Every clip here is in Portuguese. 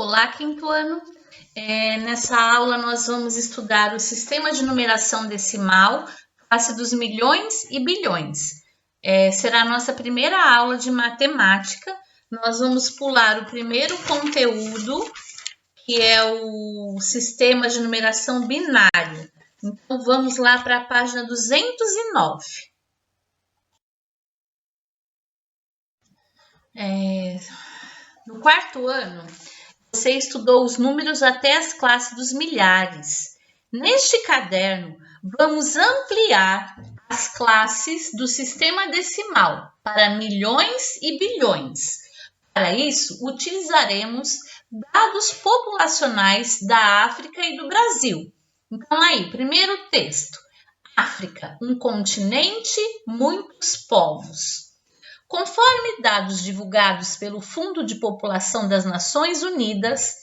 Olá, quinto ano. Nessa aula nós vamos estudar o sistema de numeração decimal, classe dos milhões e bilhões. Será a nossa primeira aula de matemática. Nós vamos pular o primeiro conteúdo, que é o sistema de numeração binário. Então, vamos lá para a página 209. No quarto ano, você estudou os números até as classes dos milhares. Neste caderno, vamos ampliar as classes do sistema decimal para milhões e bilhões. Para isso, utilizaremos dados populacionais da África e do Brasil. Então, aí, primeiro texto. África, um continente, muitos povos. Conforme dados divulgados pelo Fundo de População das Nações Unidas,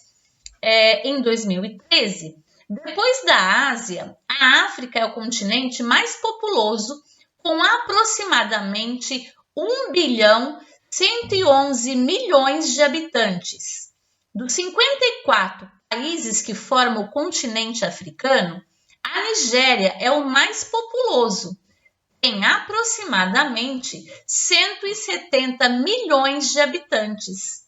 em 2013, depois da Ásia, a África é o continente mais populoso, com aproximadamente 1.111 bilhões de habitantes. Dos 54 países que formam o continente africano, a Nigéria é o mais populoso, tem aproximadamente 170 milhões de habitantes.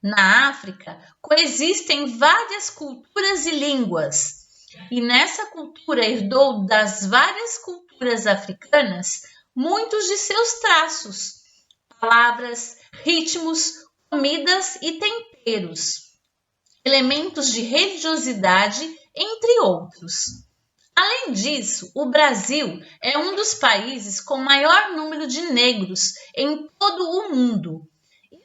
Na África, coexistem várias culturas e línguas, e nessa cultura herdou das várias culturas africanas muitos de seus traços, palavras, ritmos, comidas e temperos, elementos de religiosidade, entre outros. Além disso, o Brasil é um dos países com maior número de negros em todo o mundo.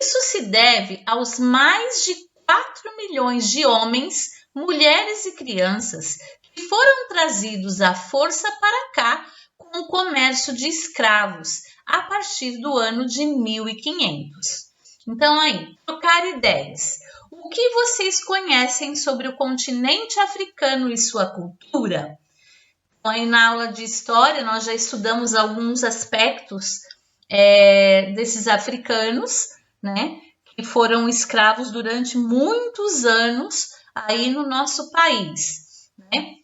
Isso se deve aos mais de 4 milhões de homens, mulheres e crianças que foram trazidos à força para cá com o comércio de escravos a partir do ano de 1500. Então, aí, trocar ideias. O que vocês conhecem sobre o continente africano e sua cultura? Aí, na aula de história, nós já estudamos alguns aspectos desses africanos, né, que foram escravos durante muitos anos aí no nosso país, né?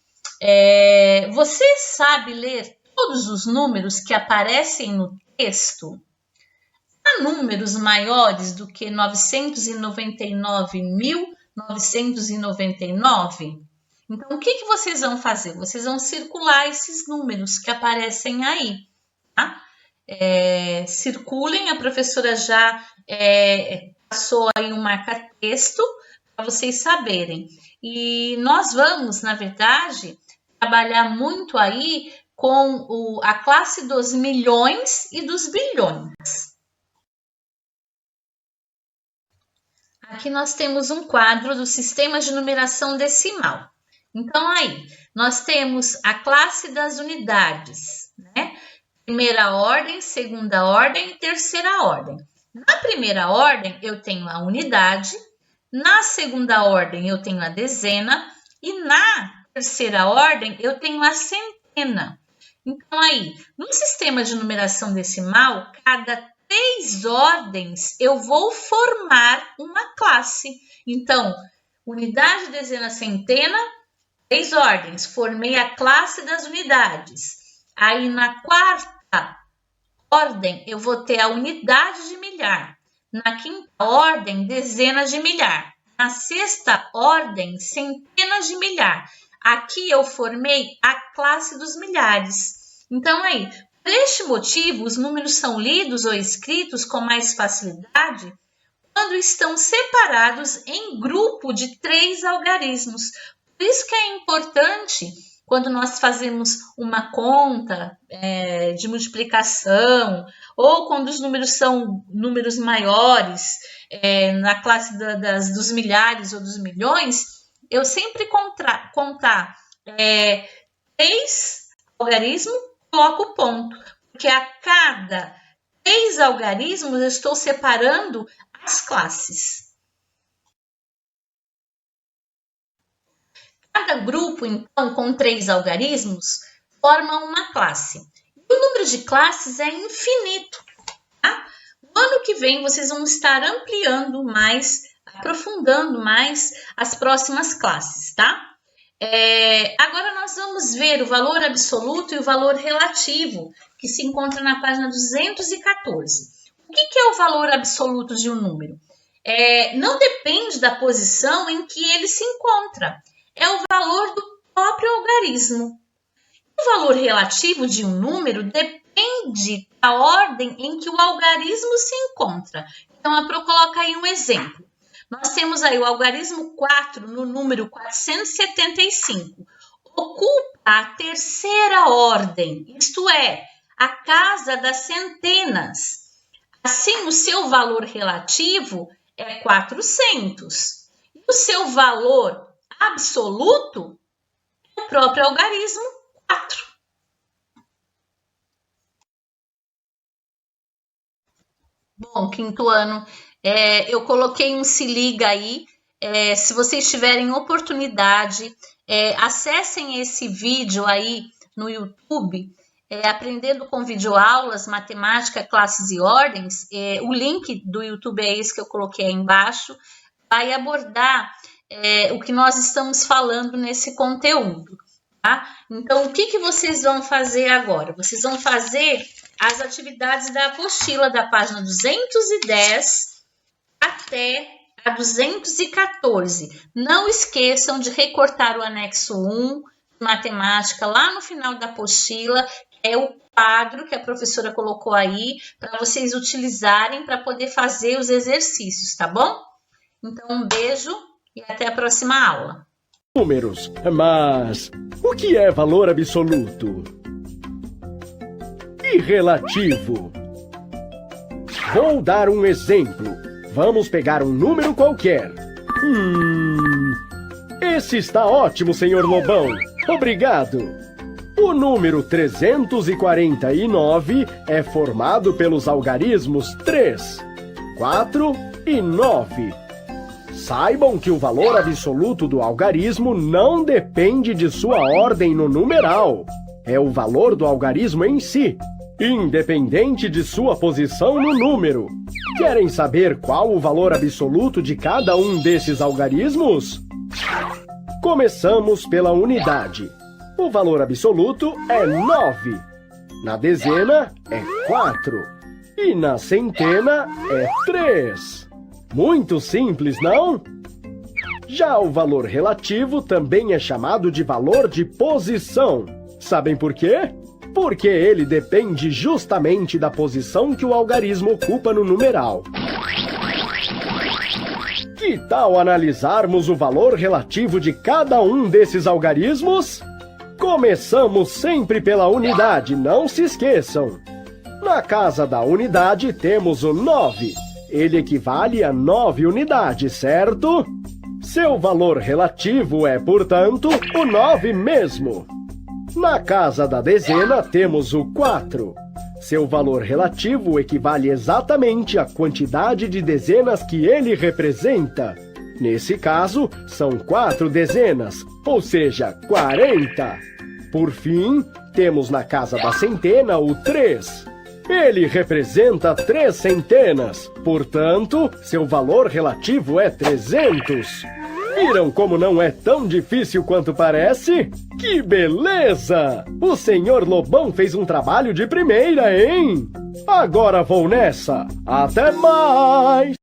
Você sabe ler todos os números que aparecem no texto? Há números maiores do que 999.999? Então, o que vocês vão fazer? Vocês vão circular esses números que aparecem aí, tá? Circulem, a professora já passou aí um marca-texto para vocês saberem. E nós vamos, na verdade, trabalhar muito aí com a classe dos milhões e dos bilhões. Aqui nós temos um quadro do sistema de numeração decimal. Então, aí, nós temos a classe das unidades, né? Primeira ordem, segunda ordem e terceira ordem. Na primeira ordem, eu tenho a unidade, na segunda ordem, eu tenho a dezena e na terceira ordem, eu tenho a centena. Então, aí, no sistema de numeração decimal, cada 3 ordens, eu vou formar uma classe. Então, unidade, dezena, centena, 3 ordens, formei a classe das unidades. Aí, na quarta ordem, eu vou ter a unidade de milhar. Na quinta ordem, dezenas de milhar. Na sexta ordem, centenas de milhar. Aqui eu formei a classe dos milhares. Então, aí, por este motivo, os números são lidos ou escritos com mais facilidade quando estão separados em grupo de 3 algarismos. Por isso que é importante, quando nós fazemos uma conta de multiplicação, ou quando os números são números maiores, na classe dos milhares ou dos milhões, eu sempre contar 3 algarismos, coloco o ponto, porque a cada 3 algarismos eu estou separando as classes. Cada grupo, então, com 3 algarismos, forma uma classe. E o número de classes é infinito, tá? No ano que vem, vocês vão estar ampliando mais aprofundando mais as próximas classes, tá? Agora nós vamos ver o valor absoluto e o valor relativo, que se encontra na página 214. O que é o valor absoluto de um número? Não depende da posição em que ele se encontra, é o valor do próprio algarismo. O valor relativo de um número depende da ordem em que o algarismo se encontra. Então, eu coloco aí um exemplo. Nós temos aí o algarismo 4 no número 475. Ocupa a terceira ordem, isto é, a casa das centenas. Assim, o seu valor relativo é 400. E o seu valor absoluto é o próprio algarismo 4. Bom, quinto ano, eu coloquei um se liga aí. Se vocês tiverem oportunidade, acessem esse vídeo aí no YouTube, Aprendendo com Videoaulas, Matemática, Classes e Ordens. O link do YouTube é esse que eu coloquei aí embaixo. Vai abordar o que nós estamos falando nesse conteúdo. Tá? Então, o que vocês vão fazer agora? Vocês vão fazer as atividades da apostila da página 210 até a 214. Não esqueçam de recortar o anexo 1 de matemática lá no final da apostila. É o quadro que a professora colocou aí para vocês utilizarem para poder fazer os exercícios, tá bom? Então, um beijo e até a próxima aula. Números, mas o que é valor absoluto? E relativo? Vou dar um exemplo. Vamos pegar um número qualquer. Esse está ótimo, senhor Lobão. Obrigado. O número 349 é formado pelos algarismos 3, 4 e 9. Saibam que o valor absoluto do algarismo não depende de sua ordem no numeral. É o valor do algarismo em si, independente de sua posição no número. Querem saber qual o valor absoluto de cada um desses algarismos? Começamos pela unidade. O valor absoluto é 9. Na dezena é 4. E na centena é 3. Muito simples, não? Já o valor relativo também é chamado de valor de posição. Sabem por quê? Porque ele depende justamente da posição que o algarismo ocupa no numeral. Que tal analisarmos o valor relativo de cada um desses algarismos? Começamos sempre pela unidade, não se esqueçam. Na casa da unidade temos o 9. Ele equivale a 9 unidades, certo? Seu valor relativo é, portanto, o 9 mesmo. Na casa da dezena temos o 4. Seu valor relativo equivale exatamente à quantidade de dezenas que ele representa. Nesse caso, são 4 dezenas, ou seja, 40. Por fim, temos na casa da centena o 3. Ele representa 3 centenas, portanto, seu valor relativo é 300. Viram como não é tão difícil quanto parece? Que beleza! O senhor Lobão fez um trabalho de primeira, hein? Agora vou nessa. Até mais!